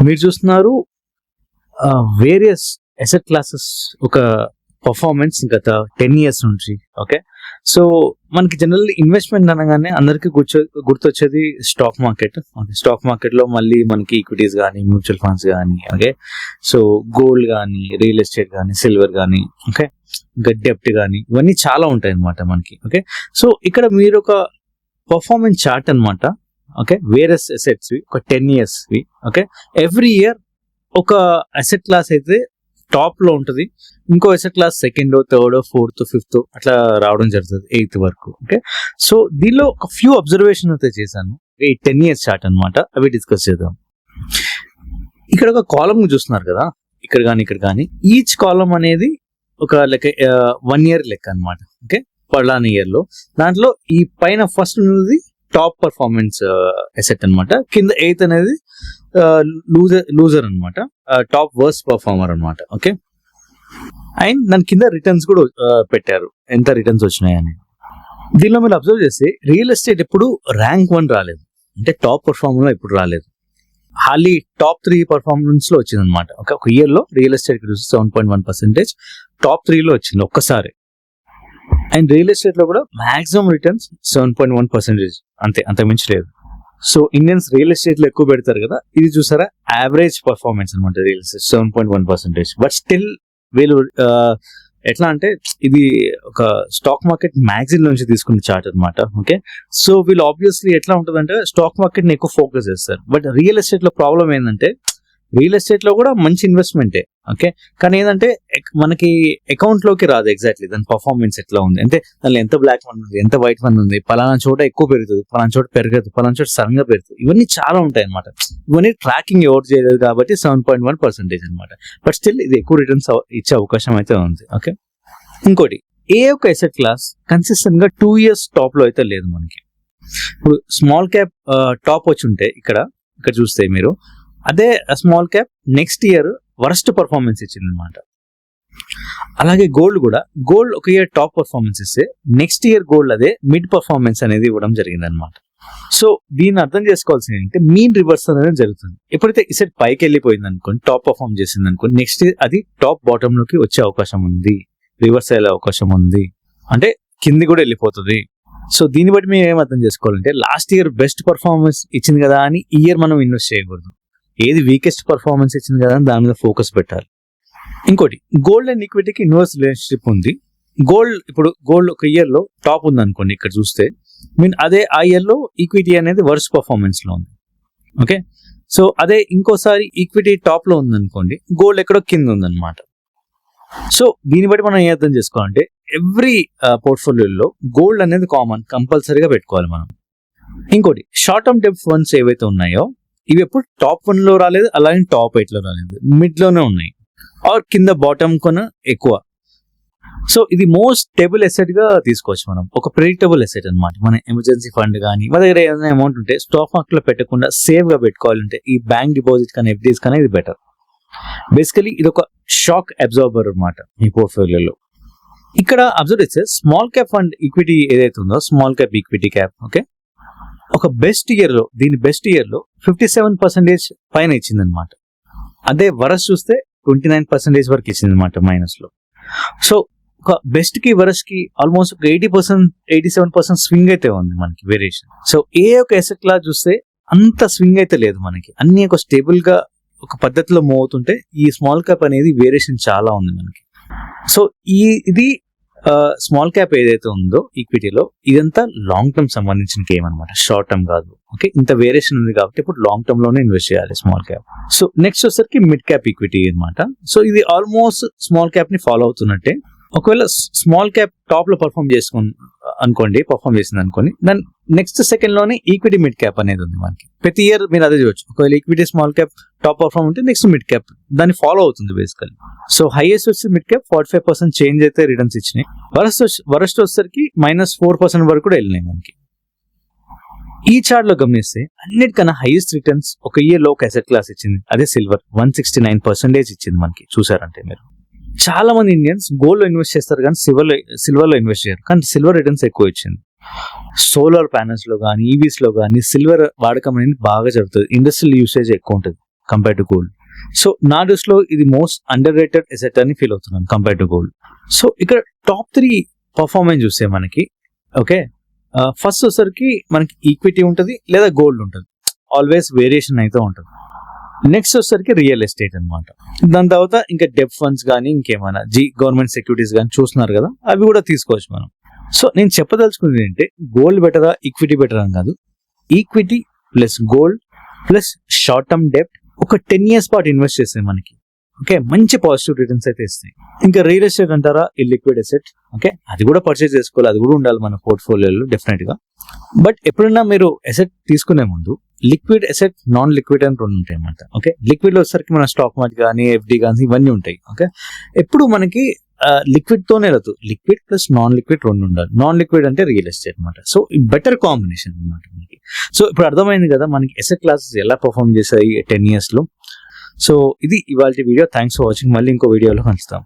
మీరు చూస్తున్నారు various asset classes ఒక పర్ఫార్మెన్స్ గత 10 years నుంచి. ఓకే, సో మనకి జనరల్ ఇన్వెస్ట్మెంట్ అనగానే అందరికీ గుర్తొచ్చేది స్టాక్ మార్కెట్. స్టాక్ మార్కెట్ లో మళ్ళీ మనకి ఈక్విటీస్ కానీ, మ్యూచువల్ ఫండ్స్ కానీ, ఓకే, సో గోల్డ్ కానీ, రియల్ ఎస్టేట్ కానీ, సిల్వర్ కానీ, ఓకే, డెప్ట్ కానీ, ఇవన్నీ చాలా ఉంటాయి అనమాట మనకి. ఓకే, సో ఇక్కడ మీరు ఒక పర్ఫార్మెన్స్ చార్ట్ అనమాట. ఓకే, వేరియస్ అసెట్స్ ఒక 10 years, ఓకే, ఎవ్రీ ఇయర్ ఒక అసెట్ క్లాస్ అయితే టాప్ లో ఉంటుంది, ఇంకో asset class second, third, fourth, fifth అట్లా రావడం జరుగుతుంది, 8th వరకు. ఓకే, సో దీనిలో ఒక ఫ్యూ అబ్జర్వేషన్ అయితే చేశాను, ఈ 10 years చార్ట్ అనమాట, అవి డిస్కస్ చేద్దాం. ఇక్కడ ఒక కాలమ్ చూస్తున్నారు కదా, ఇక్కడ కానీ ఈచ్ కాలమ్ అనేది ఒక లెక్క 1 year లెక్క అనమాట. ఓకే, పలానా ఇయర్ లో దాంట్లో ఈ పైన ఫస్ట్ ఉన్నది టాప్ పర్ఫార్మెన్స్ అసెట్ అనమాట, కింద 8th అనేది లూజర్ అనమాట, టాప్ వర్స్ట్ పర్ఫార్మర్ అనమాట. ఓకే, అండ్ దాని కింద రిటర్న్స్ కూడా పెట్టారు, ఎంత రిటర్న్స్ వచ్చినాయని. దీనిలో మీరు అబ్జర్వ్ చేస్తే రియల్ ఎస్టేట్ ఎప్పుడు ర్యాంక్ 1 రాలేదు, అంటే టాప్ పర్ఫార్మర్ లో ఎప్పుడు రాలేదు, హార్లీ టాప్ 3 పర్ఫార్మెన్స్ లో వచ్చింది అనమాట. ఒక ఇయర్ లో రియల్ ఎస్టేట్ 7.1% టాప్ 3 లో వచ్చింది ఒక్కసారి. అండ్ రియల్ ఎస్టేట్ లో కూడా మాక్సిమం రిటర్న్స్ 7.1%, అంతే, అంత మించి లేదు. సో ఇండియన్స్ రియల్ ఎస్టేట్ లో ఎక్కువ పెడతారు కదా, ఇది చూసారా యావరేజ్ పర్ఫార్మెన్స్ అనమాట రియల్ ఎస్టేట్ 7.1%. బట్ స్టిల్ వీళ్ళు ఎట్లా అంటే ఇది ఒక స్టాక్ మార్కెట్ మ్యాగజైన్ నుంచి తీసుకున్న చార్ట్ అనమాట. ఓకే, సో వీళ్ళు ఆబ్వియస్లీ ఎట్లా ఉంటుందంటే స్టాక్ మార్కెట్ ని ఎక్కువ ఫోకస్ చేస్తారు. బట్ రియల్ ఎస్టేట్ లో ప్రాబ్లం ఏంటంటే రియల్ ఎస్టేట్ లో కూడా మంచి ఇన్వెస్ట్మెంటే, ఓకే, కానీ ఏంటంటే మనకి అకౌంట్ లోకి రాదు ఎగ్జాక్ట్లీ దాని పర్ఫార్మెన్స్ ఎట్లా ఉంది, అంటే దానిలో ఎంత బ్లాక్ మనీ ఉంది, ఎంత వైట్ మనీ ఉంది, పలానా చోట ఎక్కువ పెరుగుతుంది, పలానా చోట పెరగదు, పలానా చోట సడన్ గా పెరుగుతుంది, ఇవన్నీ చాలా ఉంటాయి అనమాట. ఇవన్నీ ట్రాకింగ్ ఎవరు చేయలేదు కాబట్టి 7.1% అనమాట. బట్ స్టిల్ ఇది ఎక్కువ రిటర్న్స్ ఇచ్చే అవకాశం అయితే ఉంది. ఓకే, ఇంకోటి ఏ ఒక ఎసెట్ క్లాస్ కన్సిస్టెంట్ గా 2 years టాప్ లో అయితే లేదు మనకి. ఇప్పుడు స్మాల్ క్యాప్ టాప్ వచ్చి ఉంటే ఇక్కడ చూస్తే మీరు, అదే small cap next year worst performance ఇచ్చింది అనమాట. అలాగే గోల్డ్ కూడా, గోల్డ్ ఒక ఇయర్ టాప్ పర్ఫార్మెన్స్ ఇస్తే నెక్స్ట్ ఇయర్ గోల్డ్ అదే మిడ్ పర్ఫార్మెన్స్ అనేది ఇవ్వడం జరిగింది అనమాట. సో దీన్ని అర్థం చేసుకోవాల్సింది ఏంటంటే మీన్ రివర్స్ అనేది జరుగుతుంది. ఎప్పుడైతే ఈ సెట్ పైకి వెళ్ళిపోయింది అనుకోండి, టాప్ పర్ఫార్మ్ చేసింది అనుకోండి, నెక్స్ట్ అది టాప్ బాటమ్ లోకి వచ్చే అవకాశం ఉంది, రివర్స్ అయ్యే అవకాశం ఉంది, అంటే కింది కూడా వెళ్ళిపోతుంది. సో దీన్ని బట్టి మేము ఏం అర్థం చేసుకోవాలంటే లాస్ట్ ఇయర్ బెస్ట్ పర్ఫార్మెన్స్ ఇచ్చింది కదా అని ఈ ఇయర్ మనం ఇన్వెస్ట్ చేయకూడదు, ఏది వీకెస్ట్ పర్ఫార్మెన్స్ ఇచ్చింది కదా అని దాని మీద ఫోకస్ పెట్టాలి. ఇంకోటి గోల్డ్ అండ్ ఈక్విటీకి ఇన్వర్స్ రిలేషన్షిప్ ఉంది. గోల్డ్ ఒక ఇయర్ లో టాప్ ఉంది అనుకోండి, ఇక్కడ చూస్తే మీన్ అదే ఆ ఇయర్ లో ఈక్విటీ అనేది వర్స్ పర్ఫార్మెన్స్ లో ఉంది. ఓకే, సో అదే ఇంకోసారి ఈక్విటీ టాప్ లో ఉంది అనుకోండి, గోల్డ్ ఎక్కడో కింద ఉందన్నమాట. సో దీన్ని బట్టి మనం ఏం అర్థం చేసుకోవాలంటే ఎవ్రీ పోర్ట్ఫోలియోలో గోల్డ్ అనేది కామన్, కంపల్సరీగా పెట్టుకోవాలి మనం. ఇంకోటి షార్ట్ టర్మ్ డెప్ట్ ఫండ్స్ ఏవైతే ఉన్నాయో ఇవి ఎప్పుడు టాప్ 1 లో రాలేదు, అలాగే టాప్ 8 లో రాలేదు, మిడ్ లోనే ఉన్నాయి, ఆర్ కింద బాటమ్ కొన ఎక్కువ. సో ఇది మోస్ట్ స్టేబుల్ ఎసెట్ గా తీసుకోవచ్చు మనం, ఒక ప్రెడిక్టబుల్ ఎసెట్ అనమాట. మన ఎమర్జెన్సీ ఫండ్ కానీ మన దగ్గర ఏదైనా అమౌంట్ ఉంటే స్టాక్ మార్కెట్ లో పెట్టకుండా సేఫ్ గా పెట్టుకోవాలంటే ఈ బ్యాంక్ డిపాజిట్ కానీ ఎఫ్డీస్ కానీ ఇది బెటర్. బేసికలీ ఇది ఒక షాక్ అబ్జార్బర్ అనమాట మీ పోర్ట్ఫోలియోలో. ఇక్కడ అబ్జర్వ్ చేస్తే స్మాల్ క్యాప్ ఫండ్ ఈక్విటీ ఏదైతే ఉందో, small cap equity cap, okay, ఒక బెస్ట్ ఇయర్ లో 57% పైన ఇచ్చింది అనమాట. అదే వరస్ చూస్తే 29% వరకు ఇచ్చింది అనమాట మైనస్ లో. సో ఒక బెస్ట్ కి వరస్ కి ఆల్మోస్ట్ ఒక 87% స్వింగ్ అయితే ఉంది మనకి వేరియేషన్. సో ఏ ఒక ఎసెట్ క్లాస్ చూస్తే అంత స్వింగ్ అయితే లేదు మనకి, అన్ని ఒక స్టేబుల్ గా ఒక పద్ధతిలో మూవ్ అవుతుంటే ఈ స్మాల్ క్యాప్ అనేది వేరియేషన్ చాలా ఉంది మనకి. సో ఇది స్మాల్ క్యాప్ ఏదైతే ఉందో ఈక్విటీలో ఇదంతా లాంగ్ టర్మ్ సంబంధించిన గేమ్ అనమాట, షార్ట్ టర్మ్ కాదు. ఓకే, ఇంత వేరియేషన్ ఉంది కాబట్టి ఇప్పుడు లాంగ్ టర్మ్ లోనే ఇన్వెస్ట్ చేయాలి స్మాల్ క్యాప్. సో నెక్స్ట్ వచ్చేసరికి మిడ్ క్యాప్ ఈక్విటీ అనమాట. సో ఇది ఆల్మోస్ట్ స్మాల్ క్యాప్ ని ఫాలో అవుతున్నట్టే. ఒకవేళ స్మాల్ క్యాప్ టాప్ లో పర్ఫామ్ చేసింది అనుకోండి, దాని నెక్స్ట్ సెకండ్ లోనే ఈక్విటీ మిడ్ క్యాప్ అనేది ఉంది మనకి. ప్రతి ఇయర్ మీరు అదే చూడొచ్చు, ఒకవేళ equity small cap top perform ఉంటే నెక్స్ట్ మిడ్ క్యాప్ దాన్ని ఫాలో అవుతుంది బేసికల్లీ. సో హైయెస్ట్ వచ్చి మిడ్ క్యాప్ 45% చేంజ్ అయితే రిటర్న్స్ ఇచ్చినాయి. వరస్ట్ వచ్చేసరికి -4% వరకు కూడా వెళ్ళినాయి మనకి. ఈ చార్ట్ లో గమనిస్తే అన్నిటికన్నా హైయెస్ట్ రిటర్న్స్ ఒక ఇయర్ లో ఒక అసెట్ క్లాస్ ఇచ్చింది, అదే సిల్వర్ 169% ఇచ్చింది మనకి. చూసారంటే మీరు చాలా మంది ఇండియన్స్ గోల్డ్ లో ఇన్వెస్ట్ చేస్తారు కానీ సిల్వర్ లో ఇన్వెస్ట్ చేయరు, కానీ సిల్వర్ రిటర్న్స్ ఎక్కువ ఇచ్చింది. సోలార్ ప్యానల్స్ లో కానీ ఈవీస్ లో కానీ సిల్వర్ వాడకం అనేది బాగా జరుగుతుంది, ఇండస్ట్రియల్ యూసేజ్ ఎక్కువ ఉంటుంది కంపేర్ టు గోల్డ్. సో నా దృష్టిలో ఇది మోస్ట్ అండర్ రేటెడ్ ఎసెట్ అని ఫీల్ అవుతున్నాను కంపేర్ టు గోల్డ్. సో ఇక్కడ టాప్ 3 పర్ఫార్మెన్స్ చూస్తే మనకి ఓకే, ఫస్ట్ వచ్చేసరికి మనకి ఈక్విటీ ఉంటుంది లేదా గోల్డ్ ఉంటుంది, ఆల్వేస్ వేరియేషన్ అయితే ఉంటుంది. నెక్స్ట్ వచ్చేసరికి రియల్ ఎస్టేట్ అనమాట. దాని తర్వాత ఇంకా డెబ్ ఫండ్స్ కానీ ఇంకేమైనా గవర్నమెంట్ సెక్యూరిటీస్ కానీ చూస్తున్నారు కదా, అవి కూడా తీసుకోవచ్చు మనం. సో నేను చెప్పదలుచుకున్నది ఏంటంటే గోల్డ్ బెటరా ఈక్విటీ బెటరా అని కాదు, equity plus gold plus short term డెబ్ట్ ఒక 10 years పాటు ఇన్వెస్ట్ చేస్తే మనకి ఓకే మంచి పాజిటివ్ రిటర్న్స్ అయితే ఇస్తాయి. ఇంకా రియల్ ఎస్టేట్ అంటారా ఇల్లిక్విడ్ ఎసెట్, ఓకే అది కూడా పర్చేస్ చేసుకోవాలి, అది కూడా ఉండాలి మన పోర్ట్ఫోలియోలో డెఫినెట్ గా. బట్ ఎప్పుడైనా మీరు ఎసెట్ తీసుకునే ముందు లిక్విడ్ ఎసెట్ నాన్ లిక్విడ్ అని 2 ఉంటాయి అన్నమాట. ఓకే లిక్విడ్ లో వచ్చేసరికి మన స్టాక్ మార్కెట్ కానీ ఎఫ్డి కానీ ఇవన్నీ ఉంటాయి. ఓకే ఎప్పుడు మనకి లిక్విడ్ తోనే రాదు, లిక్విడ్ ప్లస్ నాన్ లిక్విడ్ 2 ఉండాలి. నాన్ లిక్విడ్ అంటే రియల్ ఎస్టేట్ అనమాట. సో బెటర్ కాంబినేషన్ అనమాట మనకి. సో ఇప్పుడు అర్థమైంది కదా మనకి ఎసెట్ క్లాసెస్ ఎలా పర్ఫార్మ్ చేశాయి 10 years లో. సో ఇది ఇవాళ వీడియో. Thanks for watching. మళ్ళీ ఇంకో వీడియోలో కలుస్తాం.